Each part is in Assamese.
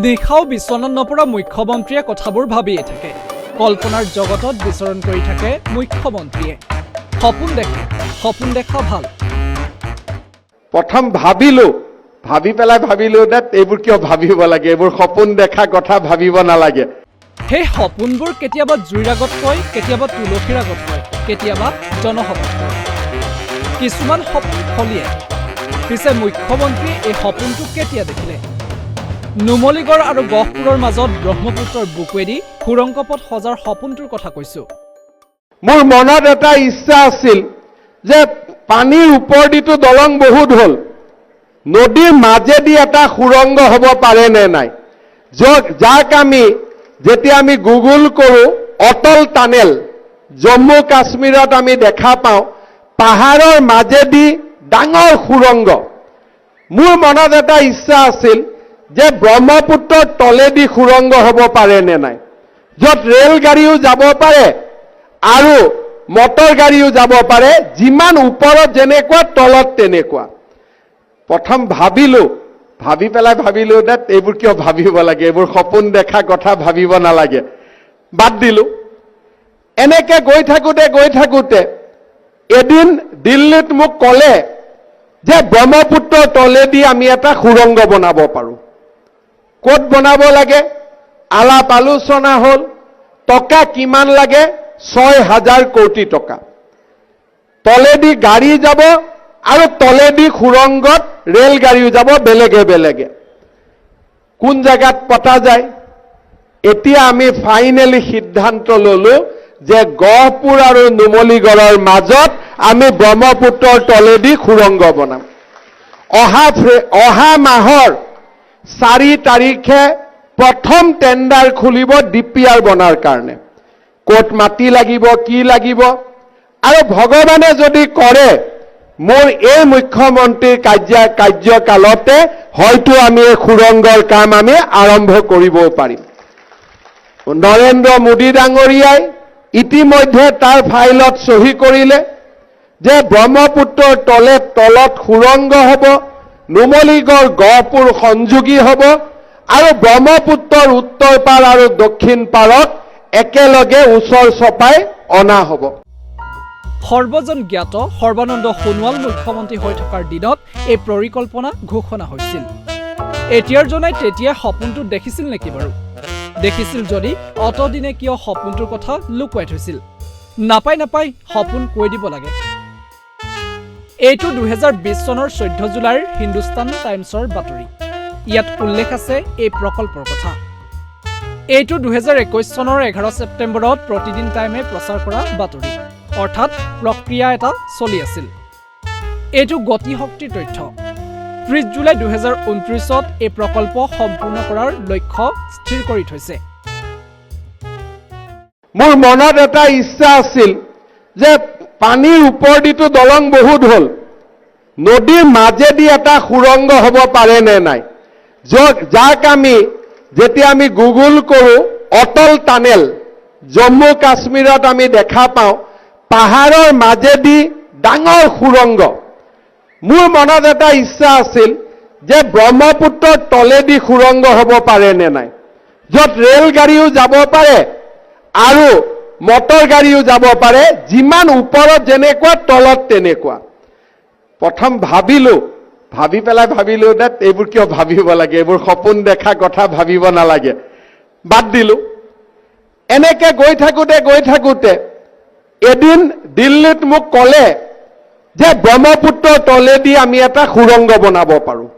নিশাও বিচনাত নপৰা মুখ্যমন্ত্ৰীয়ে কথাবোৰ ভাবিয়ে থাকে। কল্পনাৰ জগতত বিচৰণ কৰি থাকে মুখ্যমন্ত্ৰীয়ে। সপোন দেখা ভাল। প্ৰথম ভাবি পেলাই ভাবিলো এইবোৰ কিয় ভাবিব লাগে, এইবোৰ সপোন দেখা কথা ভাবিব নালাগে। সেই সপোনবোৰ কেতিয়াবা জুইৰ আগত কয়, কেতিয়াবা তুলসীৰ আগত কয়, কেতিয়াবা জনসভাত কয়। কিছুমান সপোন ফলিয়ায়। পিছে মুখ্যমন্ত্ৰীয়ে এই সপোনটো কেতিয়া দেখিলে? নুমলীগড় আৰু গহপুৰৰ মাজত ব্ৰহ্মপুত্ৰৰ বুকুৱেদি সুৰংগ পথ সজাৰ সপোনটোৰ কথা কৈছো। মোৰ মনত এটা ইচ্ছা আছিল যে পানীৰ ওপৰেদিটো দলং বহুত হ'ল, নদীৰ মাজেদি এটা সুৰংগ হ'ব পাৰে নে নাই, যাক যেতিয়া আমি গুগল কৰোঁ অটল টানেল, জম্মু কাশ্মীৰত আমি দেখা পাওঁ পাহাৰৰ মাজেদি ডাঙৰ সুৰংগ। মোৰ মনত এটা ইচ্ছা আছিল যে ব্ৰহ্মপুত্ৰৰ তলেদি সুৰংগ হ'ব পাৰে নে নাই, য'ত ৰেলগাড়ীও যাব পাৰে আৰু মটৰ গাড়ীও যাব পাৰে, যিমান ওপৰত যেনেকুৱা তলত তেনেকুৱা। প্ৰথম ভাবি পেলাই ভাবিলো এইবোৰ কিয় ভাবিব লাগে, এইবোৰ সপোন দেখা কথা ভাবিব নালাগে, বাদ দিলো। এনেকে গৈ থাকোঁতে এদিন দিল্লীত মোক ক'লে যে ব্ৰহ্মপুত্ৰৰ তলেদি আমি এটা সুৰংগ বনাব পাৰোঁ। ক'ত বনাব লাগে আলাপ আলোচনা হ'ল। টকা কিমান লাগে? 6,000 কোটি টকা। তলেদি গাড়ী যাব আৰু তলেদি সুৰংগত ৰেলগাড়ীও যাব, বেলেগে। কোন জায়গাত পতা যায়? এতিয়া আমি ফাইনেলি সিদ্ধান্ত ললো যে গহপুৰ আৰু নুমলীগড়ৰ মাজত আমি ব্ৰহ্মপুত্ৰৰ তলেদি সুৰংগ বনাম। অহা মাহৰ 4 তাৰিখে প্ৰথম টেণ্ডাৰ খুলিব DPR বনাৰ কাৰণে। ক'ত মাটি লাগিব, কি লাগিব, আৰু ভগৱানে যদি কৰে মোৰ এই মুখ্যমন্ত্ৰীৰ কাৰ্যকালতে হয়তো আমি এই সুৰংগৰ কাম আমি আৰম্ভ কৰিবও পাৰিম। নৰেন্দ্ৰ মোদী ডাঙৰীয়াই ইতিমধ্যে তাৰ ফাইলত চহী কৰিলে যে ব্ৰহ্মপুত্ৰৰ তলত সুৰংগ হ'ব, নুমলীগড় গহপুৰ সংযোগী হ'ব আৰু ব্ৰহ্মপুত্ৰৰ উত্তৰ পাৰ আৰু দক্ষিণ পাৰত একেলগে ওচৰ চপাই অনা হ'ব। সৰ্বজন জ্ঞাত সৰ্বানন্দ সোণোৱাল মুখ্যমন্ত্ৰী হৈ থকাৰ দিনত এই পৰিকল্পনা ঘোষণা হৈছিল। এতিয়াৰ জনাই তেতিয়াই সপোনটো দেখিছিল নেকি বাৰু? দেখিছিল যদি অতদিনে কিয় সপোনটোৰ কথা লুকুৱাই থৈছিল? নাপায় সপোন কৈ দিব লাগে। এইটো 2020 চনৰ 14 জুলাইৰ হিন্দুস্তান টাইমছৰ বাতৰি। ইয়াত উল্লেখ আছে এই প্ৰকল্পৰ কথা। এইটো 2021 চনৰ 11 ছেপ্টেম্বৰত প্ৰতিদিন টাইমে প্ৰচাৰ কৰা বাতৰি, অৰ্থাৎ প্ৰক্ৰিয়া এটা চলি আছিল। এইটো গতিশক্তিৰ তথ্য। 30 জুলাই 2029ত এই প্ৰকল্প সম্পূৰ্ণ কৰাৰ লক্ষ্য স্থিৰ কৰি থৈছে। মোৰ মনত এটা ইচ্ছা আছিল যে পানীৰ ওপৰেদিটো দলং বহুত হ'ল, নদীৰ মাজেদি এটা সুৰংগ হ'ব পাৰে নে নাই, যাক যেতিয়া আমি গুগল কৰোঁ অটল টানেল, জম্মু কাশ্মীৰত আমি দেখা পাওঁ পাহাৰৰ মাজেদি ডাঙৰ সুৰংগ। মোৰ মনত এটা ইচ্ছা আছিল যে ব্ৰহ্মপুত্ৰৰ তলেদি সুৰংগ হ'ব পাৰে নে নাই, য'ত ৰেলগাড়ীও যাব পাৰে আৰু মটৰ গাড়ীও যাব পাৰে, যিমান ওপৰত যেনেকুৱা তলত তেনেকুৱা। প্ৰথম ভাবি পেলাই ভাবিলো এইবোৰ কিয় ভাবিব লাগে, এইবোৰ সপোন দেখা কথা ভাবিব নালাগে, বাদ দিলো। এনেকে গৈ থাকোঁতে এদিন দিল্লীত মোক ক'লে যে ব্ৰহ্মপুত্ৰৰ তলেদি আমি এটা সুৰংগ বনাব পাৰোঁ।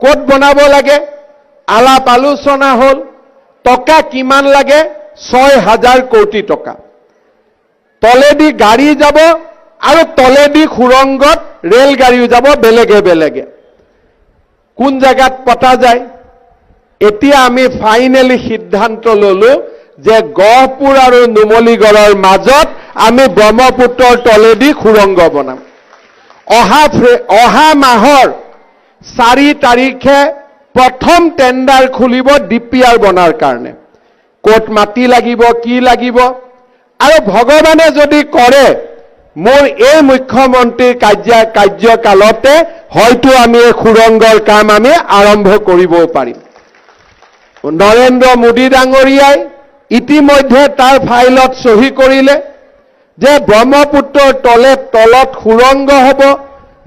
ক'ত বনাব লাগে আলাপ আলোচনা হ'ল। টকা কিমান লাগে? 6,000 কোটি টকা। তলেদি গাড়ী যাব আৰু তলেদি সুৰংগত ৰেলগাড়ীও যাব, বেলেগে। কোন জায়গাত পতা যায়? এতিয়া আমি ফাইনেলি সিদ্ধান্ত ললো যে গহপুৰ আৰু নুমলীগড়ৰ মাজত আমি ব্ৰহ্মপুত্ৰৰ তলেদি সুৰংগ বনাম। অহা মাহৰ 4 তাৰিখে প্ৰথম টেণ্ডাৰ খুলিব DPR বনাৰ কাৰণে। ক'ত মাটি লাগিব, কি লাগিব, আৰু ভগৱানে যদি কৰে মোৰ এই মুখ্যমন্ত্ৰীৰ কাৰ্যকালতে হয়তো আমি এই সুৰংগৰ কাম আমি আৰম্ভ কৰিবও পাৰিম। নৰেন্দ্ৰ মোদী ডাঙৰীয়াই ইতিমধ্যে তাৰ ফাইলত চহী কৰিলে যে ব্ৰহ্মপুত্ৰৰ তলত সুৰংগ হ'ব,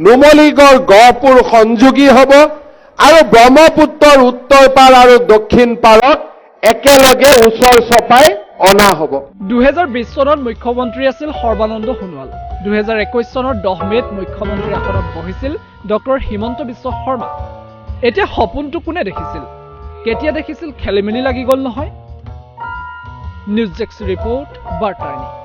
নুমলীগড় গহপুৰ সংযোগী হ'ব আৰু ব্ৰহ্মপুত্ৰৰ উত্তৰ পাৰ আৰু দক্ষিণ পাৰত একেলগে ওচৰ চপাই অনা হ'ব। 2020 চনত মুখ্যমন্ত্ৰী আছিল সৰ্বানন্দ সোণোৱাল। 2021 চনৰ 10 মেত মুখ্যমন্ত্ৰী আসনত বহিছিল ডক্টৰ হিমন্ত বিশ্ব শৰ্মা। এতিয়া সপোনটো কোনে দেখিছিল? কেতিয়া দেখিছিল খেলিমেলি লাগি গ'ল নহয়? News desk report, বাৰ্তাবাণী।